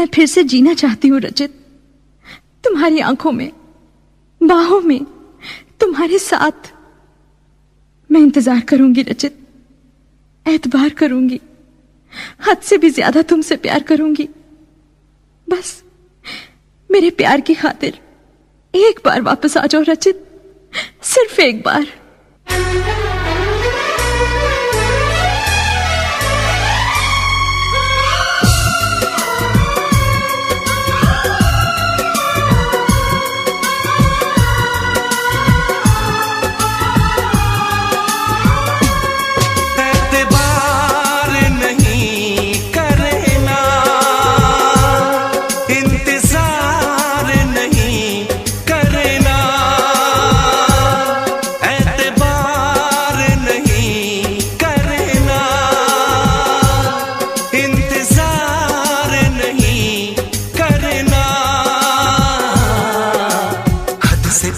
मैं फिर से जीना चाहती हूँ रचित, तुम्हारी आंखों में, बाहों में, तुम्हारे साथ। मैं इंतजार करूंगी रचित, एतबार करूंगी, हद से भी ज्यादा तुमसे प्यार करूंगी। बस मेरे प्यार की खातिर एक बार वापस आ जाओ रचित, सिर्फ एक बार।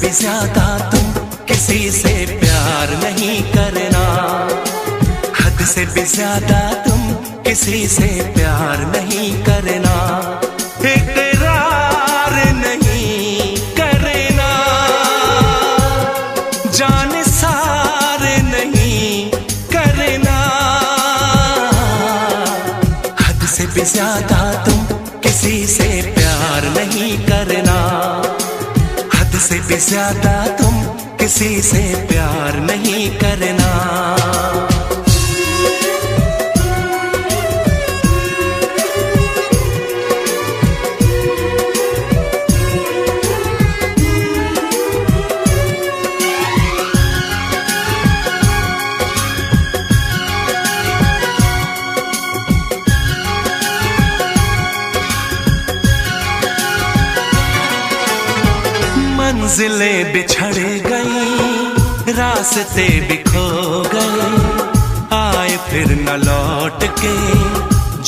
ज्यादा तुम किसी से प्यार नहीं करना, हद से भी ज्यादा तुम किसी से प्यार नहीं करना, इकरार नहीं करना, जान सार नहीं करना, हद से भी ज्यादा तुम किसी से प्यार नहीं करना, से भी ज्यादा तुम किसी से प्यार नहीं करना। मंजिलें बिछड़ गई, रास्ते भी खो गए, आए फिर न लौट के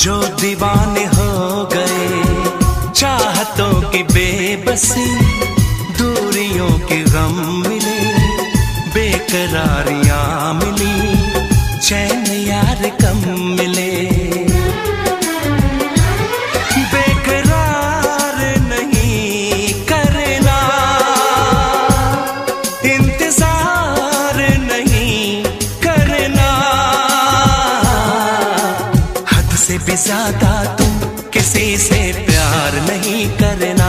जो दीवाने हो गए, चाहतों की बेबसी, दूरियों के गम मिले, बेकरारियां मिली, चैन यार कम मिले, भी ज्यादा तुम किसी से प्यार नहीं करना,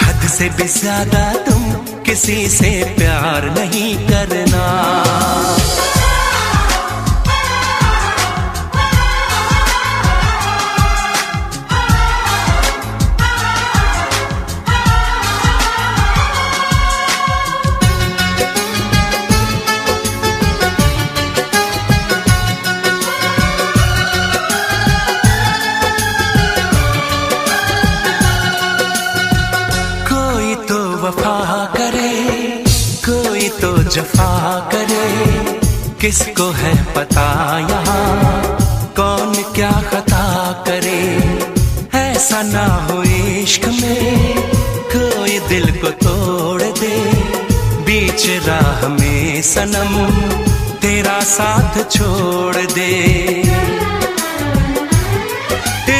हद से भी ज्यादा तुम किसी से प्यार नहीं करना। वफा करे, कोई तो जफा करे, किसको है पता यहाँ कौन क्या खता करे, ऐसा ना हो इश्क में कोई दिल को तोड़ दे, बीच राह में सनम तेरा साथ छोड़ दे,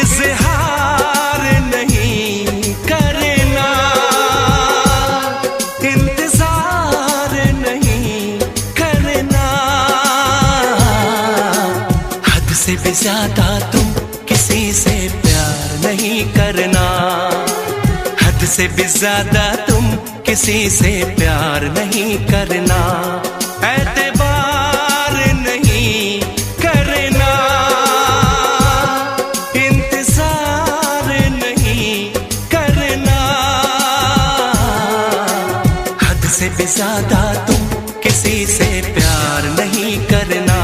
इज़हार नहीं करना, इंतजार नहीं करना, हद से भी ज्यादा तुम किसी से प्यार नहीं करना, हद से भी ज्यादा तुम किसी से प्यार नहीं करना, एतबार नहीं करना, इंतजार नहीं करना, हद से भी ज्यादा तुम किसी से प्यार नहीं करना,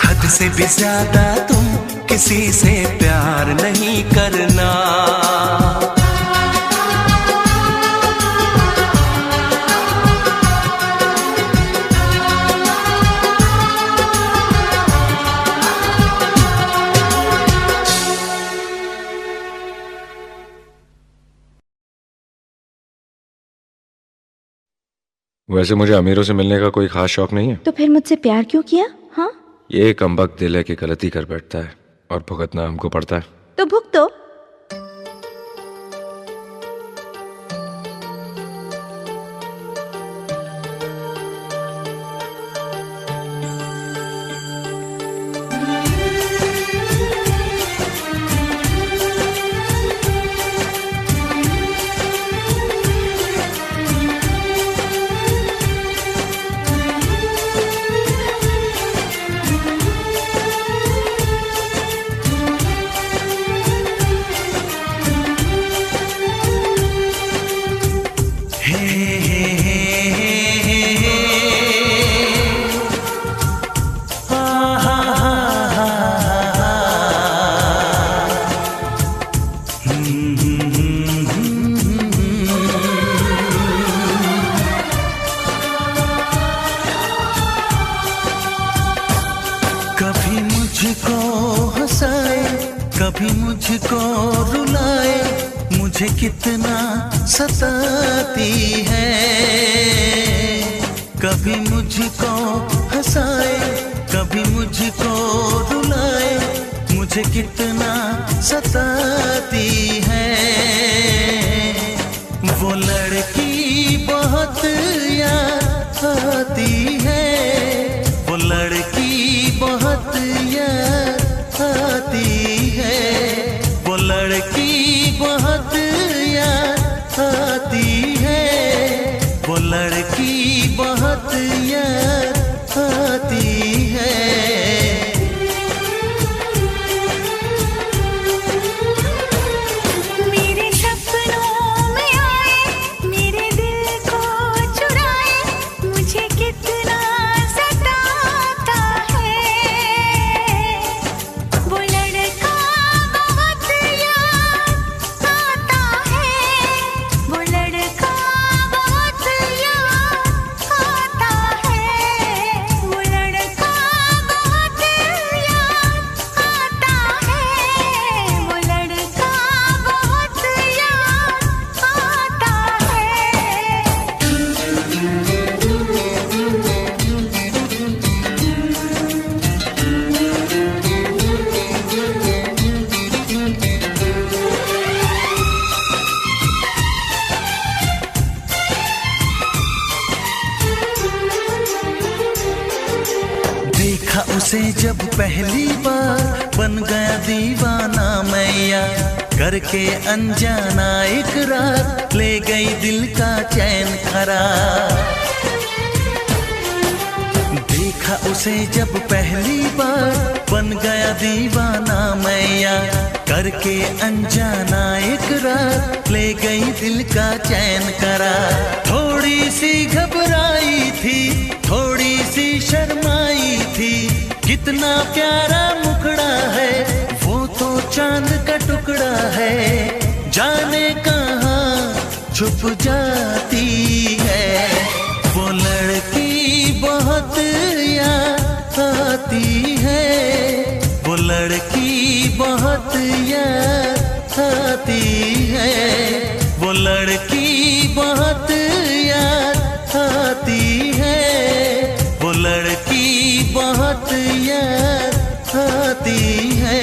हद से भी ज्यादा तुम किसी से प्यार नहीं करना। वैसे मुझे अमीरों से मिलने का कोई खास शौक नहीं है। तो फिर मुझसे प्यार क्यों किया? हाँ, ये कमबख्त दिल है कि गलती कर बैठता है और भुगतना हमको पड़ता है। तो भुगतो। कभी मुझको हंसाए, कभी मुझको रुलाए, मुझे कितना सताती है। कभी मुझको हंसाए, कभी मुझको रुलाए, मुझे कितना सताती है। वो लड़की बहुत याद आती है, वो लड़की बहुत याद आती है, वो लड़की बहुत याद आती है, वो लड़की बहुत याद आती है। उसे जब पहली बार बन गया दीवाना मैया, करके अनजाना इकरार ले गई दिल का चैन करार। देखा उसे जब पहली बार बन गया दीवाना मैया, करके अनजाना इकरार ले गई दिल का चैन करार। थोड़ी सी घबराई थी, थोड़ी सी शर्माई थी, कितना प्यारा मुखड़ा है, वो तो चांद का टुकड़ा है, जाने कहाँ छुप जाती है। वो लड़की बहुत याद आती है, वो लड़की बहुत याद आती है, वो लड़की बहुत याद आती है, वो लड़की बहुत याद आती है।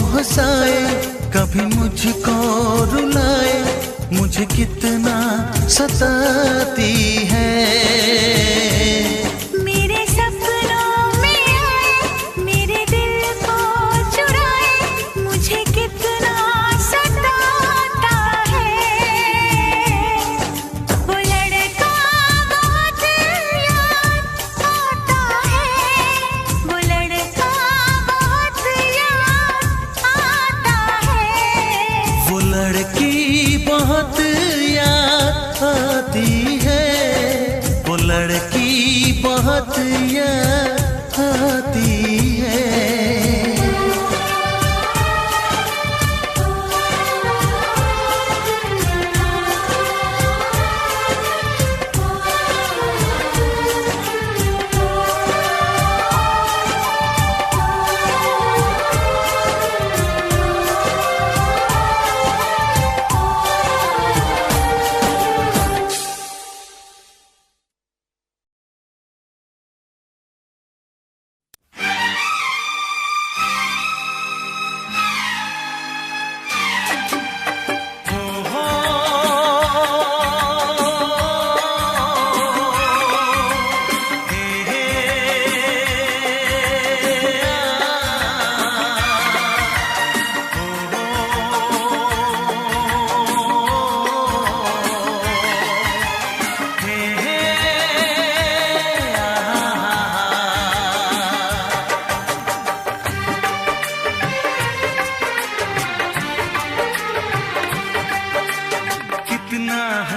हंसाए, कभी मुझको रुलाए, मुझे कितना सताती है। मेरे सपनों में आए, मेरे दिल को चुराए, मुझे कितना सताता है। वो लड़का बहुत याद आता है, वो लड़का बहुत याद आता है। वो लड़की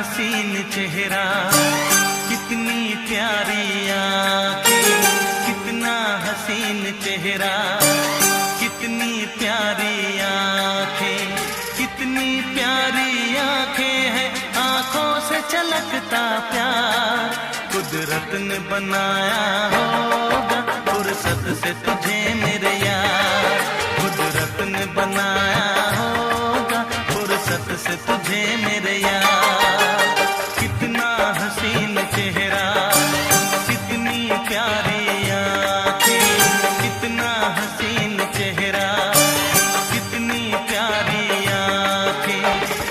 हसीन चेहरा, कितनी प्यारी आंखें, कितना हसीन चेहरा, कितनी प्यारी आंखें, कितनी प्यारी आंखें हैं, आंखों से छलकता प्यार कुदरत ने बनाया होगा फुर्सत से तुझे मेरे यार, कुदरत ने बनाया होगा फुर्सत से तुझे मेरे यार। कितना हसीन चेहरा, कितनी प्यारी आंखें, कितना हसीन चेहरा, कितनी प्यारी आंखें,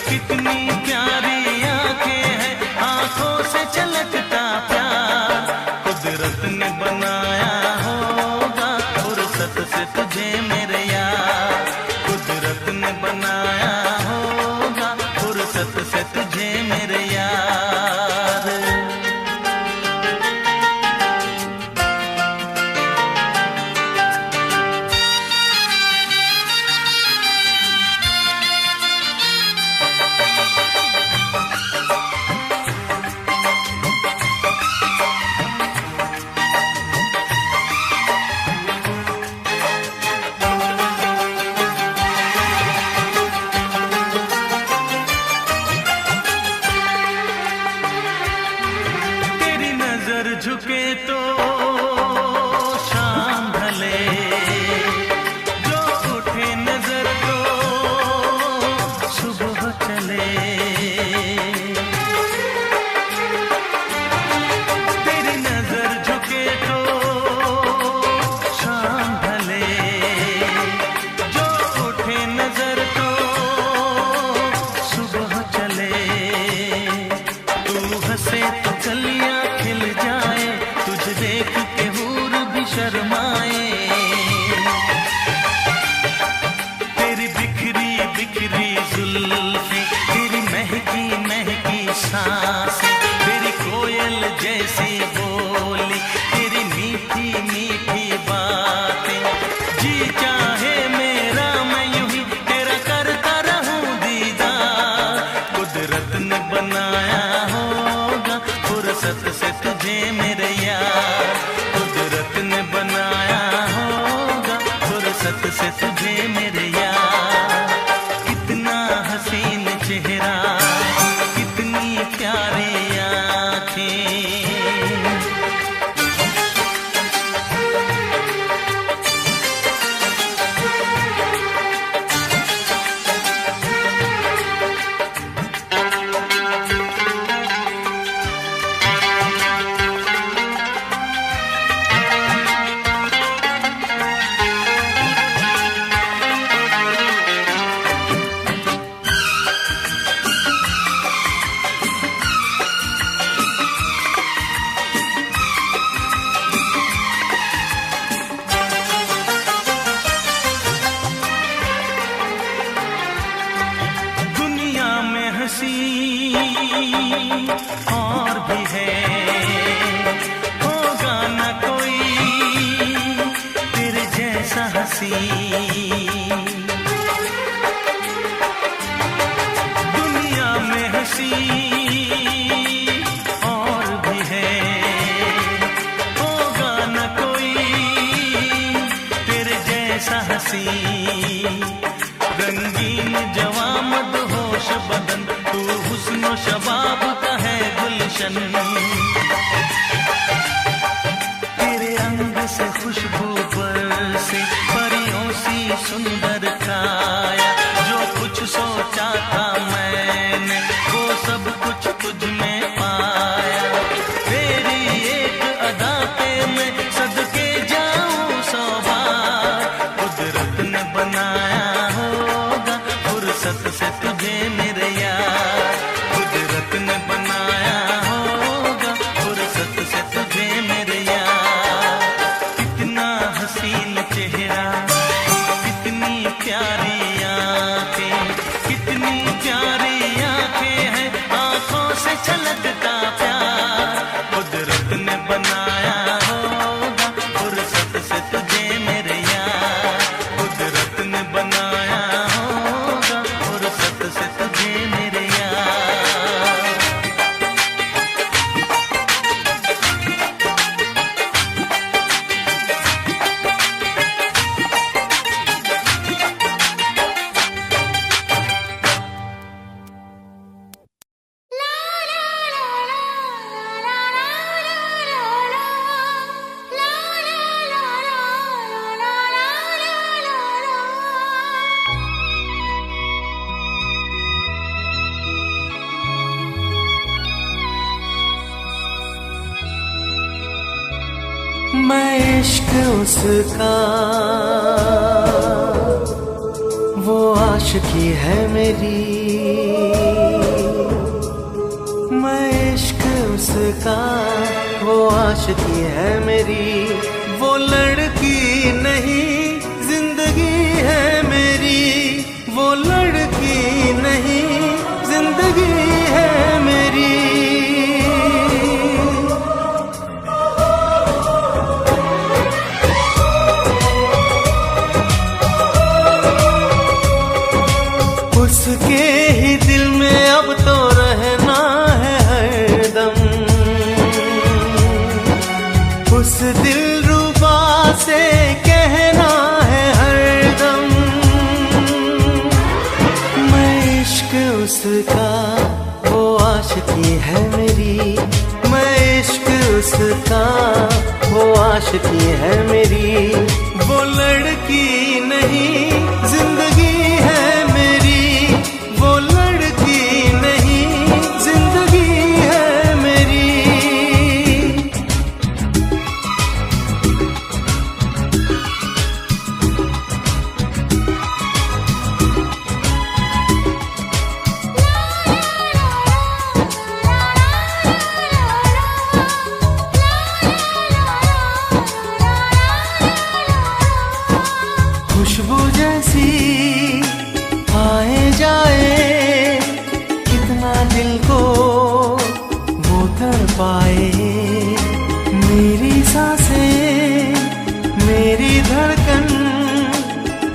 कितनी प्यारी आंखें हैं, आंखों से छलकता प्यार कुदरत ने बनाया होगा फुर्सत से तुझे मेरे यार, कुदरत ने बनाया होगा फुर्सत से तुझे मेरे यार। झुके तो शाम ढले, जो उठे नजर तो सुबह चले, तेरी नजर झुके तो शाम ढले, जो उठे नजर तो सुबह चले, तू हंसे तो कलियां खिल जाए, तुझे देख के हूर भी शर्माए, तेरी बिखरी बिखरी जुल्फें, तेरी महकी महकी सांसें, तेरी कोयल जैसी बोली, तेरी मीठी मीठी बातें, जी चाहे मेरा मैं यूं ही तेरा करता रहूं दीदार, कुदरत ने बनाया होगा फुर्सत से तुझे मेरे यार, कुदरत ने बनाया होगा फुर्सत से तुझे मेरे यार। कितना हसीन चेहरा, कितनी प्यारी आंखें, और भी है, होगा न कोई तेरे जैसा हंसी, दुनिया में हंसी और भी है, होगा न कोई तेरे जैसा हंसी, रंगीन जवां मदहोश बदन, तू हुस्न शबाब का है गुल मैं इश्क उसका, वो आशिकी है मेरी। मैं इश्क उसका, वो आशिकी है मेरी। वो लड़की नहीं जिंदगी है मेरी। वो लड़की नहीं जिंदगी है मेरी। उसके ही दिल में अब तो रहना है हरदम। उस दिलरुबा से कहना है हरदम। मैं इश्क उसका, वो आशिकी है मेरी। मैं इश्क उसका, वो आशिकी है मेरी। वो लड़की नहीं जिंदगी है मेरी। वो लड़की नहीं जिंदगी है मेरी। खुशबू जैसी आए जाए, कितना दिल को वो तड़पाए। मेरी सांसें, मेरी धड़कन,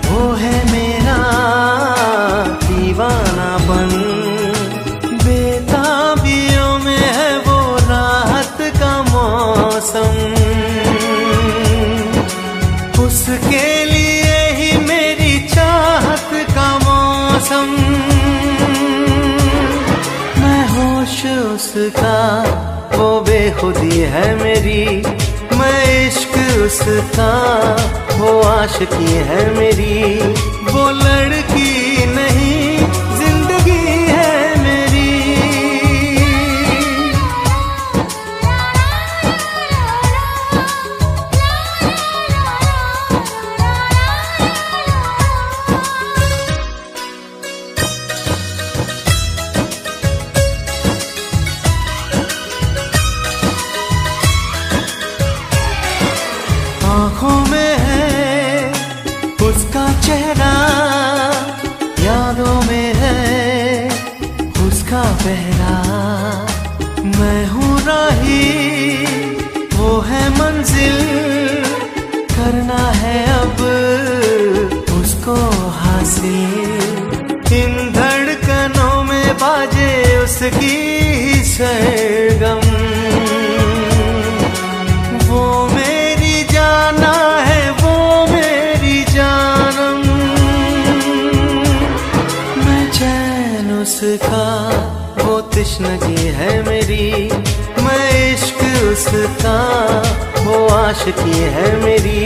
वो है मेरा दीवानापन। बेताबियों में है वो राहत का मौसम। उसके लिए ही मेरी चाहत का मौसम। मैं होश उसका, वो बेखुदी है मेरी। मैं इश्क उसका, वो आशिकी है मेरी। वो लड़की नहीं जिंदगी है मेरी। आँखों में है उसका चेहरा, यादों में है उसका पहरा। मैं हूँ राही, वो है मंजिल। करना है अब उसको हासिल। इन धड़कनों में बाजे उसकी ही सरगम। वो मेरी जाना है, वो मेरी जानम। मैं चैन उसका, वो तृष्णगी है मेरी। मैं इश्क उसका, वो आशिकी है मेरी।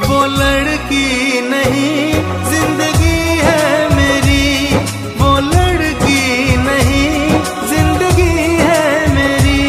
वो लड़की नहीं जिंदगी है मेरी। वो लड़की नहीं जिंदगी है मेरी।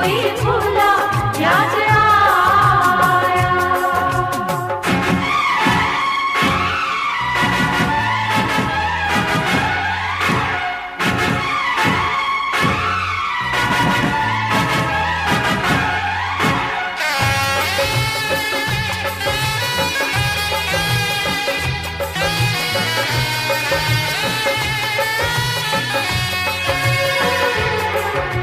कोई भूला याद आया।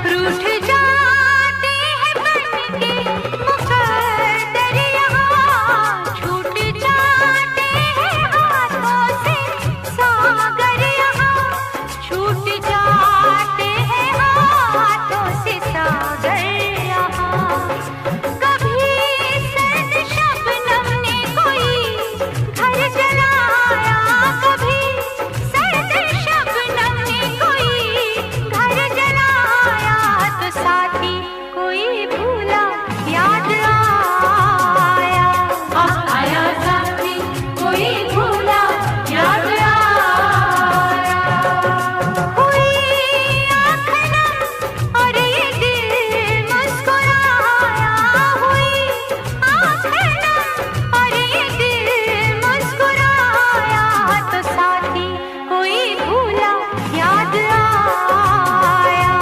रूठ जाते हैं बनके मुकद्दर यहाँ, छूट जाते हैं हाथों से सागर यहाँ, छूट जाते हैं हाथों से सागर यहाँ। कभी सर्द शबनम ने कोई घर जलाया, कभी सर्द शबनम ने कोई घर जलाया, तो साथी कोई भूला याद आया। आया साथी कोई भूला याद आया। हुई आँख नम और ये दिल मुस्कुराया, हुई आँख नम और ये दिल मुस्कुराया, तो साथी कोई भूला याद आया।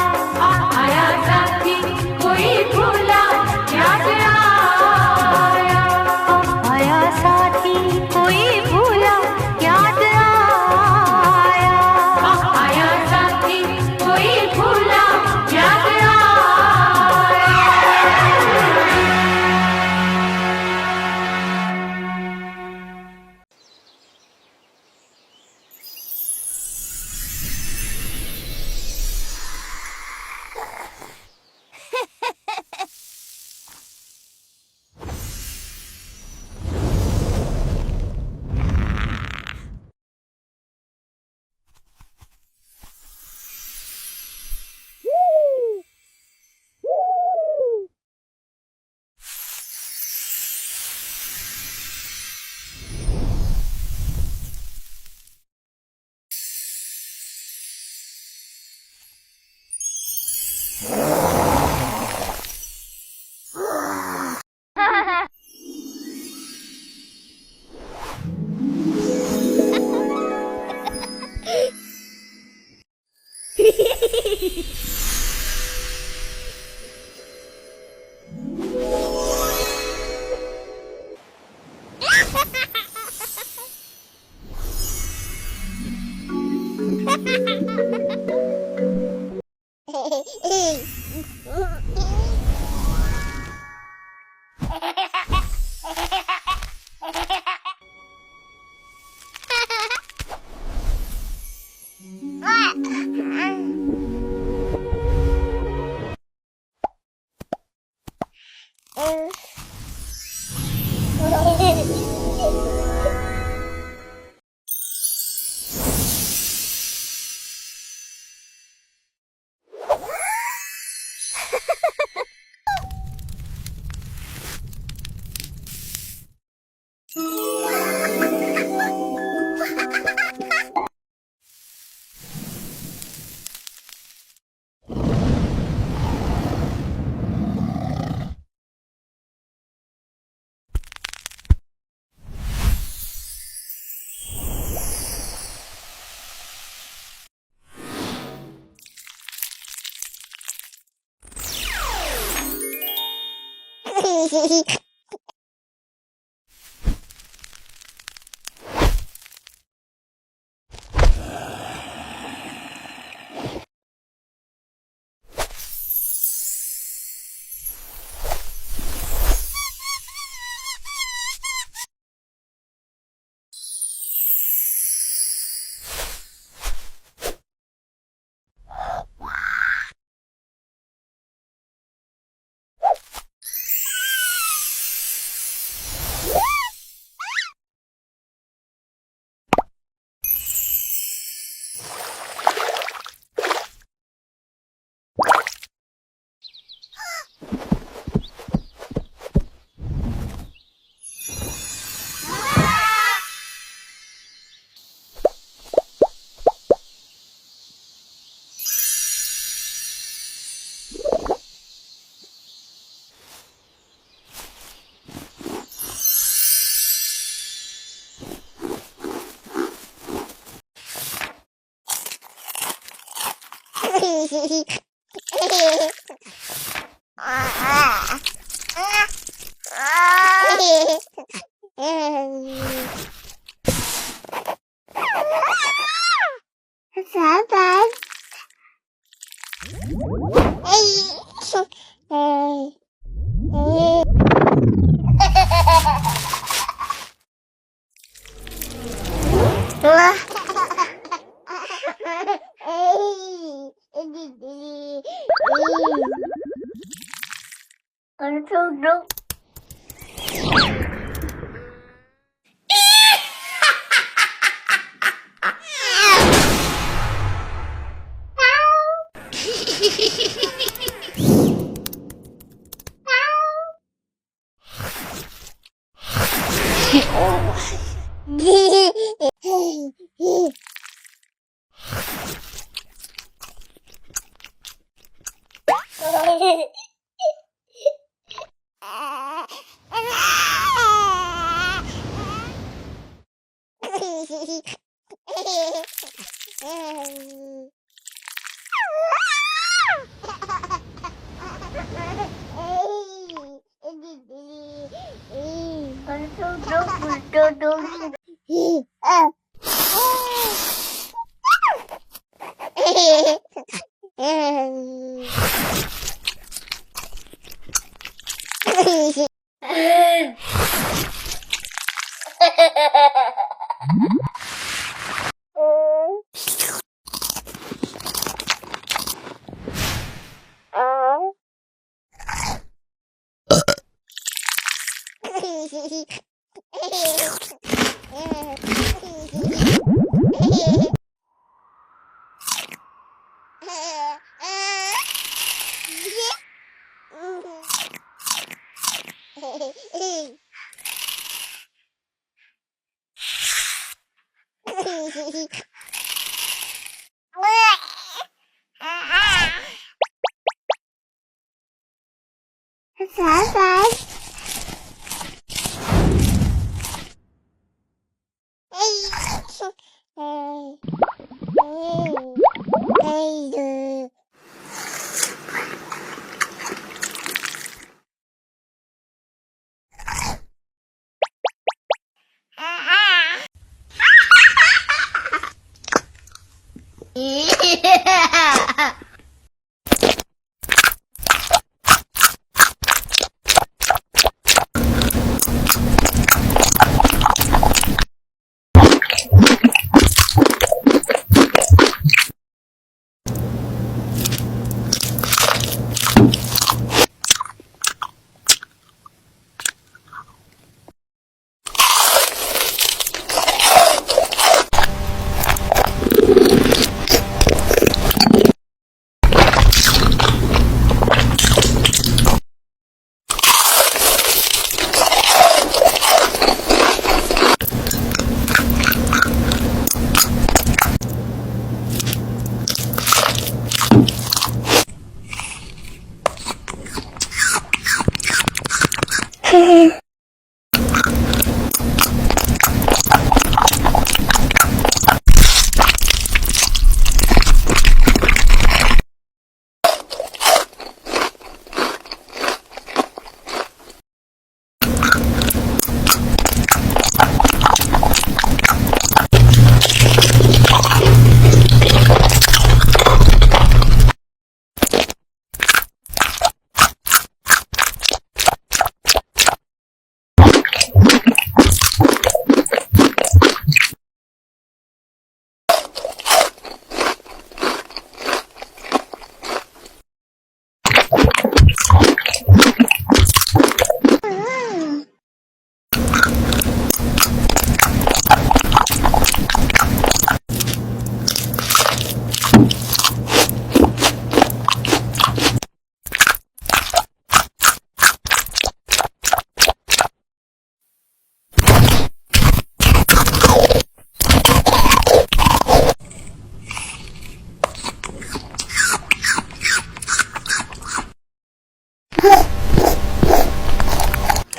आया साथी कोई भूला याद आया। आया साथी कोई भूला याद आया। आया साथी कोई भूला याद आया।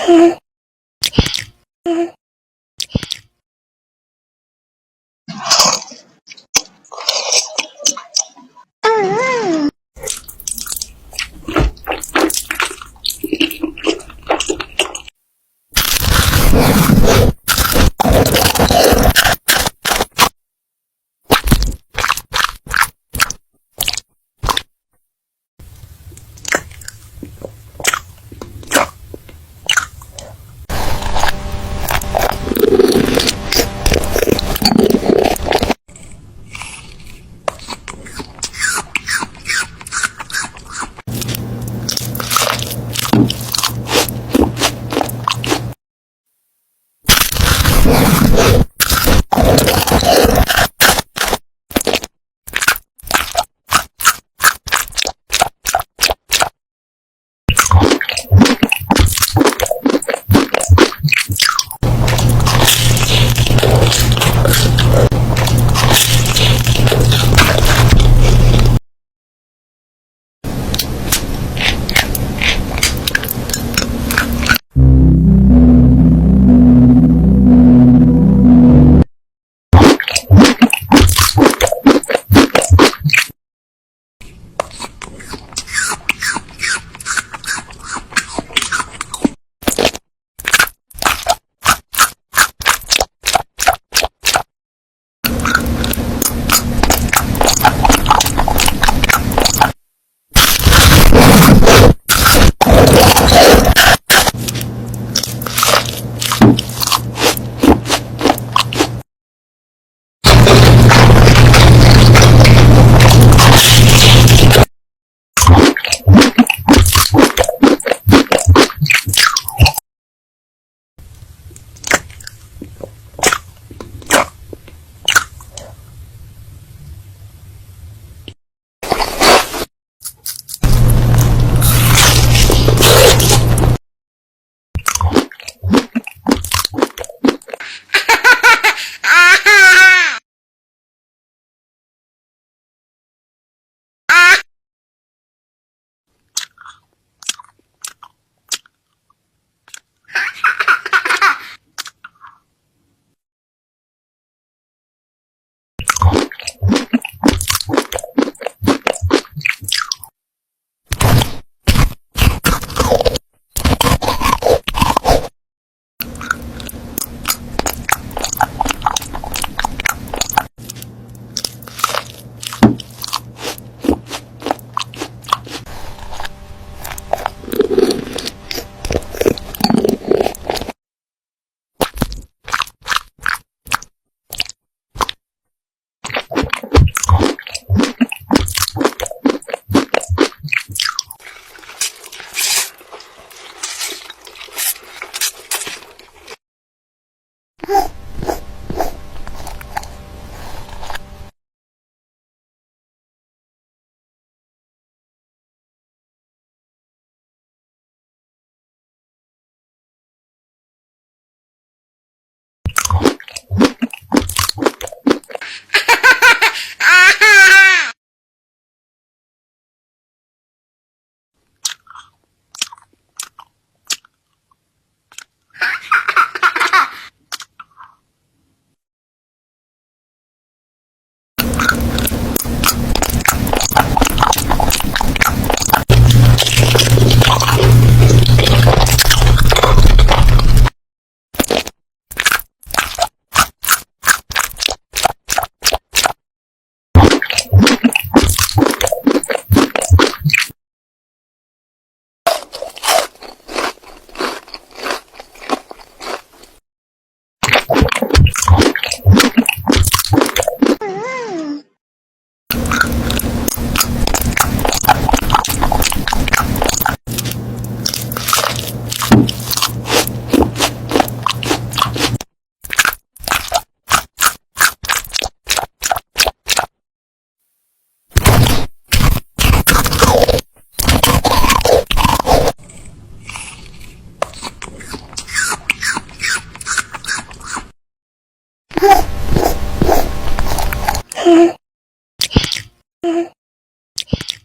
Huh?